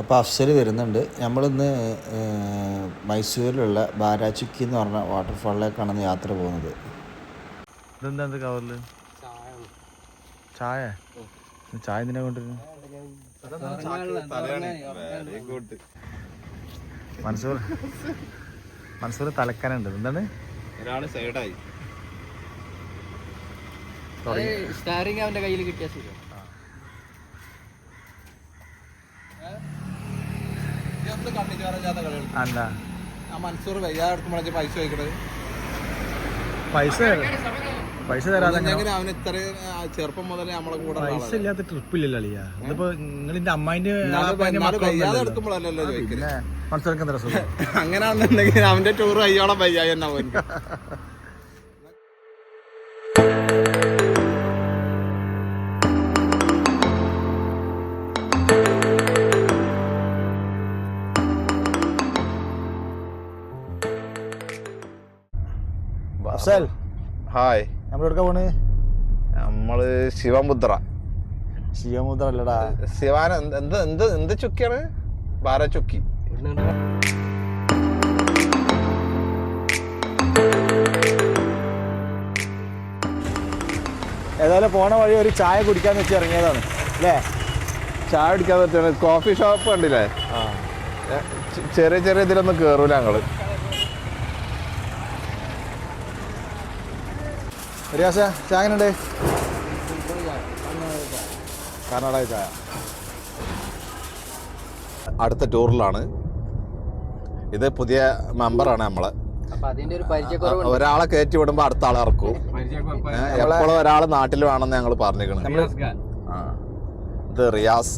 അപ്പോൾ അഫ്സൽ വരുന്നുണ്ട്. നമ്മളിന്ന് മൈസൂരിലുള്ള ബാരാചുക്കി എന്ന് പറഞ്ഞ വാട്ടർഫാളിലേക്കാണ് യാത്ര പോകുന്നത്. ഇതെന്താ കവറില്? ചായ. ചായ എന്തിനാ കൊണ്ടിരുന്നത്? മൻസൂർ തലക്കാനുണ്ട്. എന്താണ് ഒരാള് സൈഡായി സ്റ്റാറിങ് അവന്റെ കയ്യിൽ കിട്ടിയ മൻസൂർ വയ്യാടുക്കുമ്പോഴേ പൈസ ചോദിക്കണത്. പൈസ തരാതെ അവന് ഇത്ര ചെറുപ്പം മുതലേ നമ്മളെ കൂടെ പൈസ ഇല്ലാത്ത ട്രിപ്പില്ലല്ലോ അളിയാ. ഇതിപ്പോ നിങ്ങളിന്റെ അമ്മായിന്റെ എടുക്കുമ്പോഴല്ലോ ചോദിക്കുന്നത്. മനസ്സിലാക്കാൻ എന്താ സുഖം? അങ്ങനെയാണെന്നുണ്ടെങ്കിൽ അവന്റെ ടൂർ അയ്യോളം വയ്യായി എന്നാ പോയി. ഹായ്, നമ്മളെടുക്ക പോണ്? നമ്മള് ശിവമുദ്ര. ശിവമുദ്ര അല്ലടാ, ശിവാന എന്ത് ചുക്കിയാണ്? ബാരാചുക്കി. ഏതായാലും പോണ വഴി ഒരു ചായ കുടിക്കാന്ന് വെച്ച് ഇറങ്ങിയതാണ് അല്ലേ? ചായ കുടിക്കാൻ പറ്റുന്ന കോഫി ഷോപ്പ് കണ്ടില്ലേ? ചെറിയ ചെറിയ ഇതിലൊന്നും കേറൂല ഞങ്ങള്. റിയാസ ചായ എങ്ങനെയുണ്ട്? കർണാടക ചായ. അടുത്ത ടൂറിലാണ് ഇത്. പുതിയ മെമ്പറാണ് നമ്മള്. ഒരാളെ കയറ്റി വിടുമ്പോ അടുത്ത ആളെ ഇറക്കും. എപ്പോഴും ഒരാള് നാട്ടിൽ വേണമെന്ന് ഞങ്ങൾ പറഞ്ഞിരിക്കണം. ഇത് റിയാസ്,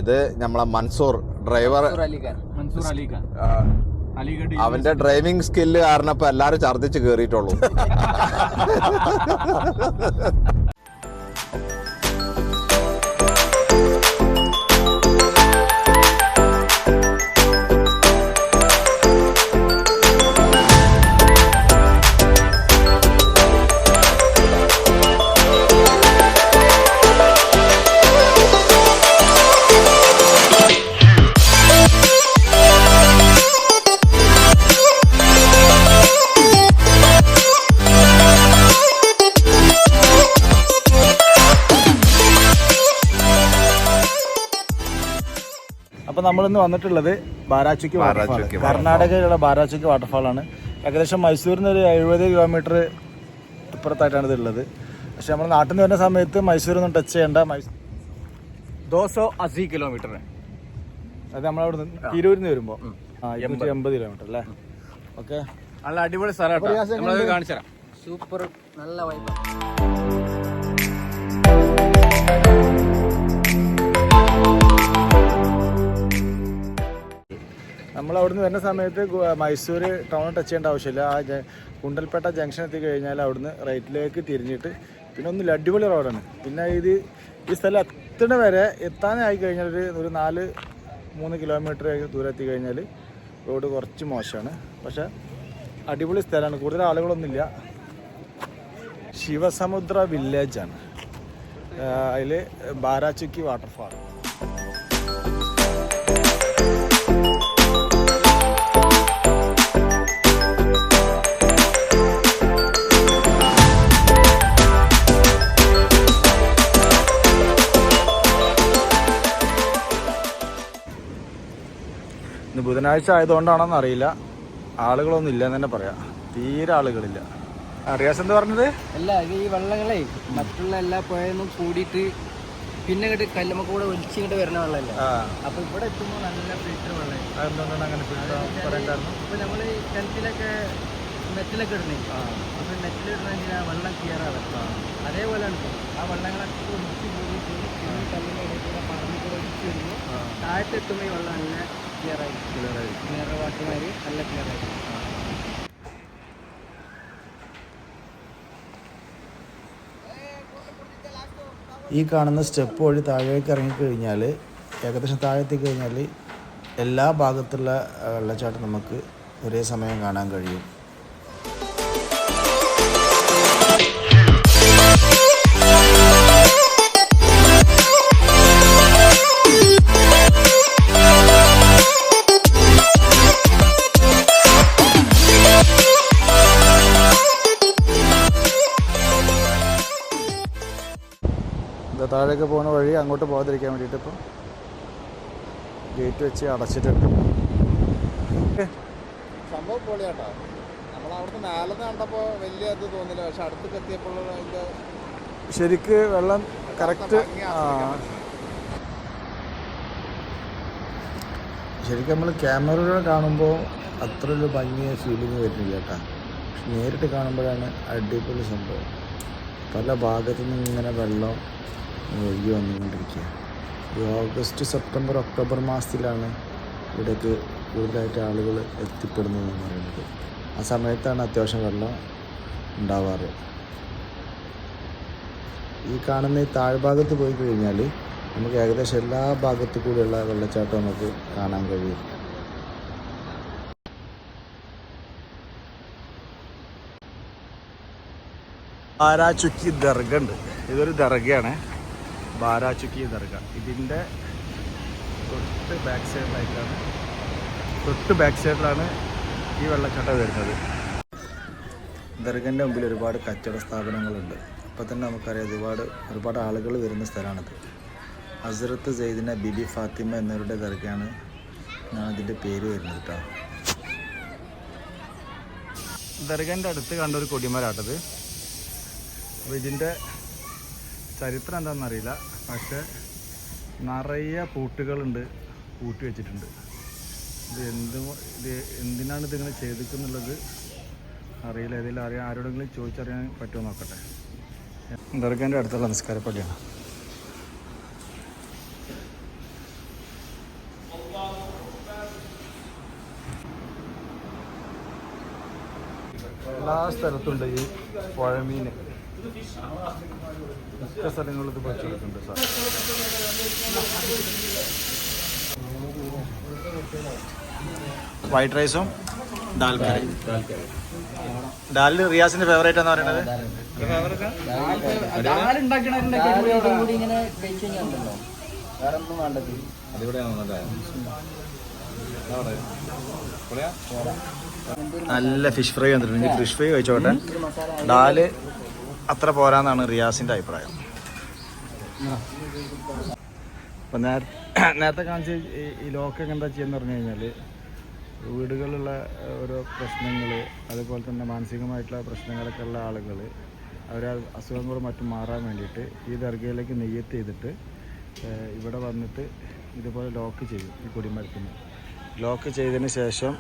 ഇത് നമ്മളെ മൻസൂർ ഡ്രൈവർ. അവന്റെ ഡ്രൈവിംഗ് സ്കില്ല് കാരണം ഇപ്പൊ എല്ലാരും ഛർദിച്ച് കേറിയിട്ടുള്ളൂ. അപ്പോൾ നമ്മളിന്ന് വന്നിട്ടുള്ളത് ബാരാചുക്കി വാട്ടർഫാൾ, കർണാടകയിലുള്ള ബാരാചുക്കി വാട്ടർഫാളാണ്. ഏകദേശം മൈസൂരിൽ നിന്ന് ഒരു 70 കിലോമീറ്റർ ഇപ്പുറത്തായിട്ടാണ് ഇതുള്ളത്. പക്ഷെ നമ്മൾ നാട്ടിൽ നിന്ന് വരുന്ന സമയത്ത് മൈസൂരൊന്നും ടച്ച് ചെയ്യേണ്ട. 280 കിലോമീറ്റർ. അത് നമ്മളവിടെ നിന്ന് തിരൂരിൽ നിന്ന് വരുമ്പോൾ 280 കിലോമീറ്റർ അല്ലേ? ഓക്കെ, നല്ല അടിപൊളി സ്ഥലം. കാണിച്ചു തരാം. സൂപ്പർ, നല്ല വൈബ്. നമ്മൾ അവിടുന്ന് വരുന്ന സമയത്ത് മൈസൂർ ടൗൺ ടച്ച് ചെയ്യേണ്ട ആവശ്യമില്ല. ആ കുണ്ടൽപേട്ട ജംഗ്ഷൻ എത്തിക്കഴിഞ്ഞാൽ അവിടുന്ന് റൈറ്റിലേക്ക് തിരിഞ്ഞിട്ട് പിന്നെ ഒന്നുമില്ല, അടിപൊളി റോഡാണ്. പിന്നെ ഈ സ്ഥലം എത്തണ വരെ എത്താനായി കഴിഞ്ഞാൽ ഒരു 4-3 കിലോമീറ്റർ ദൂരം എത്തിക്കഴിഞ്ഞാൽ റോഡ് കുറച്ച് മോശമാണ്. പക്ഷെ അടിപൊളി സ്ഥലമാണ്, കൂടുതൽ ആളുകളൊന്നുമില്ല. ശിവസമുദ്ര വില്ലേജാണ്. അതിൽ ബാരാചുക്കി വാട്ടർഫാൾ. ഇന്ന് ബുധനാഴ്ച ആയതുകൊണ്ടാണെന്ന് അറിയില്ല, ആളുകളൊന്നും ഇല്ല എന്ന് തന്നെ പറയാം. തീരെ ആളുകളില്ല. റിയാസ് എന്താ പറഞ്ഞത്? അല്ല, ഈ വെള്ളങ്ങളെ മറ്റുള്ള എല്ലാ പുഴയൊന്നും കൂടിയിട്ട് പിന്നെ ഇങ്ങോട്ട് കല്ലുമ്മ കൂടെ ഒലിച്ചിങ്ങോട്ട് വരുന്ന വെള്ളമല്ലേ. അപ്പൊ ഇവിടെ എത്തുമ്പോൾ നല്ല ഫിൽറ്റർ വെള്ളം. അതെന്തുകൊണ്ടാണ് അങ്ങനെ പറയാൻ കാരണം? ഇപ്പൊ നമ്മള് കിണറ്റിലൊക്കെ നെറ്റിലൊക്കെ ഇടുന്നേ. അപ്പൊ നെറ്റിലിടുന്ന വെള്ളം ക്ലിയർ ആവും. അതേപോലെയാണ് ആ വെള്ളങ്ങളൊക്കെ ഒലിച്ച് കൂടിയിട്ട് കല്ലിന്റെ ഇടയിൽ കൂടെ പറമ്പിൽ കൂടെ ഒലിച്ച് വരുമ്പോൾ താഴത്തെത്തുമ്പോൾ ഈ വെള്ളം നല്ല ക്ലിയറായി മിനറൽ വാട്ടർമാര് നല്ല ക്ലിയറായി. ഈ കാണുന്ന സ്റ്റെപ്പ് വഴി താഴേക്ക് ഇറങ്ങിക്കഴിഞ്ഞാൽ, ഏകദേശം താഴെത്തിക്കഴിഞ്ഞാൽ എല്ലാ ഭാഗത്തുള്ള വെള്ളച്ചാട്ടം നമുക്ക് ഒരേ സമയം കാണാൻ കഴിയും. താഴേക്ക് പോകുന്ന വഴി അങ്ങോട്ട് പോകാതിരിക്കാൻ വേണ്ടിയിട്ട് ഇപ്പം ഗേറ്റ് വെച്ച് അടച്ചിട്ടുണ്ട്. സംഭവം പൊളിയാട്ടോ. നമ്മൾ അവിടുത്തെ മേലെ കണ്ടപ്പോൾ വലിയ ഇത് തോന്നില്ല, പക്ഷെ അടുത്ത് എത്തിയപ്പോൾ അതിൻ്റെ ശരിക്ക് വെള്ളം കറക്റ്റ്. ശരിക്കും നമ്മൾ ക്യാമറയിലൂടെ കാണുമ്പോൾ അത്ര ഒരു ഭംഗിയ ഫീലിംഗ് വരുന്നില്ല കേട്ടോ. പക്ഷെ നേരിട്ട് കാണുമ്പോഴാണ് അടിപൊളി സംഭവം. പല ഭാഗത്തു നിന്നും ഇങ്ങനെ വെള്ളം ഒഴുകി വന്നുകൊണ്ടിരിക്കുക. ഈ ഓഗസ്റ്റ്, സെപ്റ്റംബർ, ഒക്ടോബർ മാസത്തിലാണ് ഇവിടേക്ക് കൂടുതലായിട്ട് ആളുകൾ എത്തിപ്പെടുന്നതെന്ന് പറയുന്നത്. ആ സമയത്താണ് അത്യാവശ്യം വെള്ളം ഉണ്ടാവാറ്. ഈ കാണുന്ന ഈ താഴ്ഭാഗത്ത് പോയി കഴിഞ്ഞാൽ നമുക്ക് ഏകദേശം എല്ലാ ഭാഗത്തു കൂടിയുള്ള വെള്ളച്ചാട്ടം നമുക്ക് കാണാൻ കഴിയും. ബാരാചുക്കി ദർഗ ഉണ്ട്. ഇതൊരു ദർഗയാണ്, ബാരാചുക്കി ദർഗ. ഇതിൻ്റെ തൊട്ട് ബാക്ക് സൈഡിലാണ് ഈ വെള്ളച്ചാട്ടം വരുന്നത്. ദർഗൻ്റെ മുമ്പിൽ ഒരുപാട് കച്ചവട സ്ഥാപനങ്ങളുണ്ട്. അപ്പോൾ തന്നെ നമുക്കറിയാം ഒരുപാട് ആളുകൾ വരുന്ന സ്ഥലമാണിത്. ഹസ്രത്ത് സെയ്ദിന ബിബി ഫാത്തിമ എന്നവരുടെ ദർഗയാണ് ഇതിൻ്റെ പേര് വരുന്നത് കേട്ടോ. ദർഗൻ്റെ അടുത്ത് കണ്ട ഒരു കൊടിമരാട്ടത്. അപ്പോൾ ഇതിൻ്റെ ചരിത്രം എന്താണെന്നറിയില്ല, പക്ഷേ നിറയെ പൂട്ടുകളുണ്ട്, പൂട്ടി വെച്ചിട്ടുണ്ട്. ഇത് എന്തിനാണ് ഇതിങ്ങനെ ചെയ്തിട്ടുള്ളത് അറിയില്ല. ഏതെങ്കിലും ആരോടെങ്കിലും ചോദിച്ചറിയാൻ പറ്റുമോ നോക്കട്ടെ. ദർഗൻ്റെ അടുത്തുള്ള നിസ്കാരപ്പള്ളിയാണ്. എല്ലാ സ്ഥലത്തുണ്ട് ഈ പുഴമീൻ. മിക്ക സ്ഥലങ്ങളിൽ ഇത് പറ്റിയിട്ടുണ്ട് സാർ. വൈറ്റ് റൈസും ദാൽ കറി. ദാലിൽ റിയാസിന്റെ ഫേവറേറ്റ് എന്ന് പറയുന്നത് നല്ല ഫിഷ് ഫ്രൈ വന്നിട്ടുണ്ട്. ഇനി ഫിഷ് ഫ്രൈ കഴിച്ചോട്ടെ. ദാല് അത്ര പോരാന്നാണ് റിയാസിന്റെ അഭിപ്രായം. അപ്പം നേരത്തെ കാണിച്ച ഈ ലോക്കൊക്കെ എന്താ ചെയ്യുന്ന പറഞ്ഞു കഴിഞ്ഞാൽ വീടുകളിലുള്ള ഓരോ പ്രശ്നങ്ങൾ, അതുപോലെ തന്നെ മാനസികമായിട്ടുള്ള പ്രശ്നങ്ങളൊക്കെ ഉള്ള ആളുകൾ അവരെ അസുഖങ്ങളും മറ്റും മാറാൻ വേണ്ടിയിട്ട് ഈ ദർഗയിലേക്ക് നെയ്യത്ത് ചെയ്തിട്ട് ഇവിടെ വന്നിട്ട് ഇതുപോലെ ലോക്ക് ചെയ്യും. ഈ കൊടിമരത്തിന് ലോക്ക് ചെയ്തതിന് ശേഷം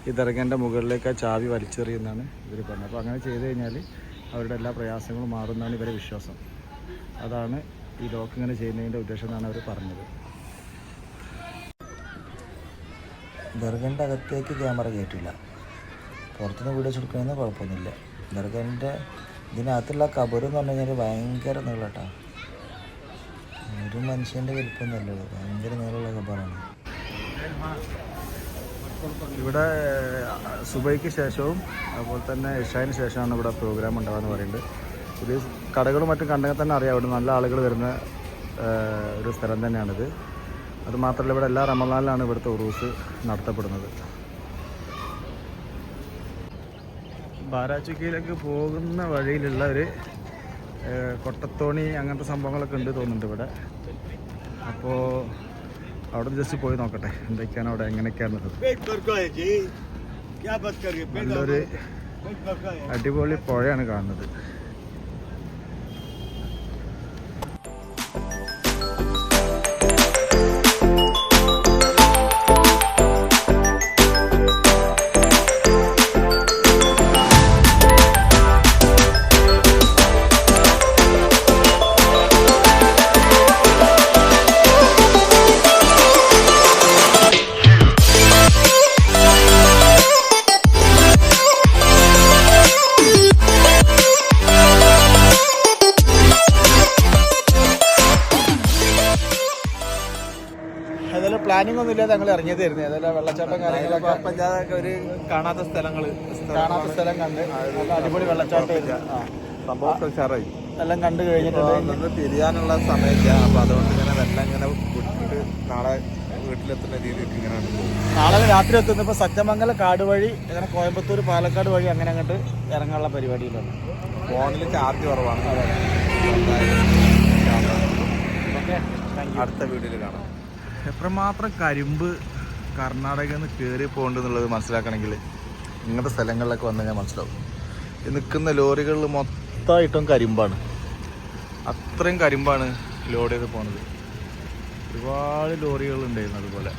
ഈ ദർഗൻ്റെ മുകളിലേക്ക് ആ ചാവി വലിച്ചെറിയുന്നതാണ് ഇവർ പറഞ്ഞത്. അപ്പോൾ അങ്ങനെ ചെയ്ത് കഴിഞ്ഞാൽ അവരുടെ എല്ലാ പ്രയാസങ്ങളും മാറുന്നതാണ് ഇവരെ വിശ്വാസം. അതാണ് ഈ ലോക്ക് ഇങ്ങനെ ചെയ്യുന്നതിൻ്റെ ഉദ്ദേശം എന്നാണ് അവർ പറഞ്ഞത്. ദർഗൻ്റെ അകത്തേക്ക് ക്യാമറ കയറ്റില്ല. പുറത്തുനിന്ന് വീഡിയോസ് എടുക്കണമെന്ന് കുഴപ്പമൊന്നുമില്ല. ദർഗൻ്റെ ഇതിനകത്തുള്ള കബറ് എന്ന് പറഞ്ഞു കഴിഞ്ഞാൽ ഭയങ്കര നീളട്ടാ. ഒരു മനുഷ്യൻ്റെ വലിപ്പമൊന്നുമല്ലോ, ഭയങ്കര നീളമുള്ള കബറാണ്. ഇവിടെ സുബൈക്ക് ശേഷവും അതുപോലെ തന്നെ ഇഷാന് ശേഷമാണ് ഇവിടെ പ്രോഗ്രാം ഉണ്ടാകുമെന്ന് പറയുന്നത്. ഇത് കടകളും മറ്റും കണ്ടെങ്കിൽ തന്നെ അറിയാം ഇവിടെ നല്ല ആളുകൾ വരുന്ന ഒരു സ്ഥലം തന്നെയാണിത്. അതുമാത്രമല്ല ഇവിടെ എല്ലാ റമദാനിലാണ് ഇവിടുത്തെ ഉറൂസ് നടത്തപ്പെടുന്നത്. ബാരാചുക്കിയിലേക്ക് പോകുന്ന വഴിയിലുള്ള ഒരു കൊട്ടത്തോണി അങ്ങനത്തെ സംഭവങ്ങളൊക്കെ ഉണ്ട് തോന്നുന്നുണ്ട് ഇവിടെ. അപ്പോൾ അവിടെ ജസ്റ്റ് പോയി നോക്കട്ടെ എന്തൊക്കെയാണ് അവിടെ, എങ്ങനെയൊക്കെയാണുള്ളത്. നല്ലൊരു അടിപൊളി പുഴയാണ് കാണുന്നത്. ഏതായാലും പ്ലാനിങ് ഒന്നും ഇല്ലാതെ ഞങ്ങൾ ഇറങ്ങിയതായിരുന്നു. ഏതായാലും വെള്ളച്ചാട്ടം കാര്യങ്ങളൊക്കെ ഒരു കാണാത്ത സ്ഥലം കണ്ട് നല്ല അടിപൊളി വെള്ളച്ചാട്ടമായിരുന്നു. സംഭവം ഉഷാറായി. എല്ലാം കണ്ടു കഴിഞ്ഞിട്ടുണ്ട്. തിരിയാനുള്ള സമയമില്ല. അപ്പോൾ അതുകൊണ്ട് ഇങ്ങനെ വെള്ളം ഇങ്ങനെ വിട്ടിട്ട് നാളെ വീട്ടിലെത്തുന്ന രീതിക്ക് ഇങ്ങനെ പോകും. നാളെ രാത്രി എത്തുന്നപ്പോൾ സത്യമംഗലം കാട് വഴി ഇങ്ങനെ കോയമ്പത്തൂർ പാലക്കാട് വഴി അങ്ങനെ അങ്ങോട്ട് ഇറങ്ങാനുള്ള പരിപാടിയിലാണ്. ഫോണിൽ ചാർജ് കുറവാണ്. Okay, thank you. അടുത്ത വീഡിയോയിൽ കാണാം. എത്രമാത്രം കരിമ്പ് കർണാടകയിൽ നിന്ന് കയറി പോകേണ്ടതെന്നുള്ളത് മനസ്സിലാക്കണമെങ്കിൽ ഇങ്ങനത്തെ സ്ഥലങ്ങളിലൊക്കെ വന്നു കഴിഞ്ഞാൽ മനസ്സിലാവും. ഈ നിൽക്കുന്ന ലോറികളിൽ മൊത്തമായിട്ടും കരിമ്പാണ്, അത്രയും കരിമ്പാണ് ലോഡ് ചെയ്ത് പോകുന്നത്. ഒരുപാട് ലോറികളുണ്ടായിരുന്നു അതുപോലെ.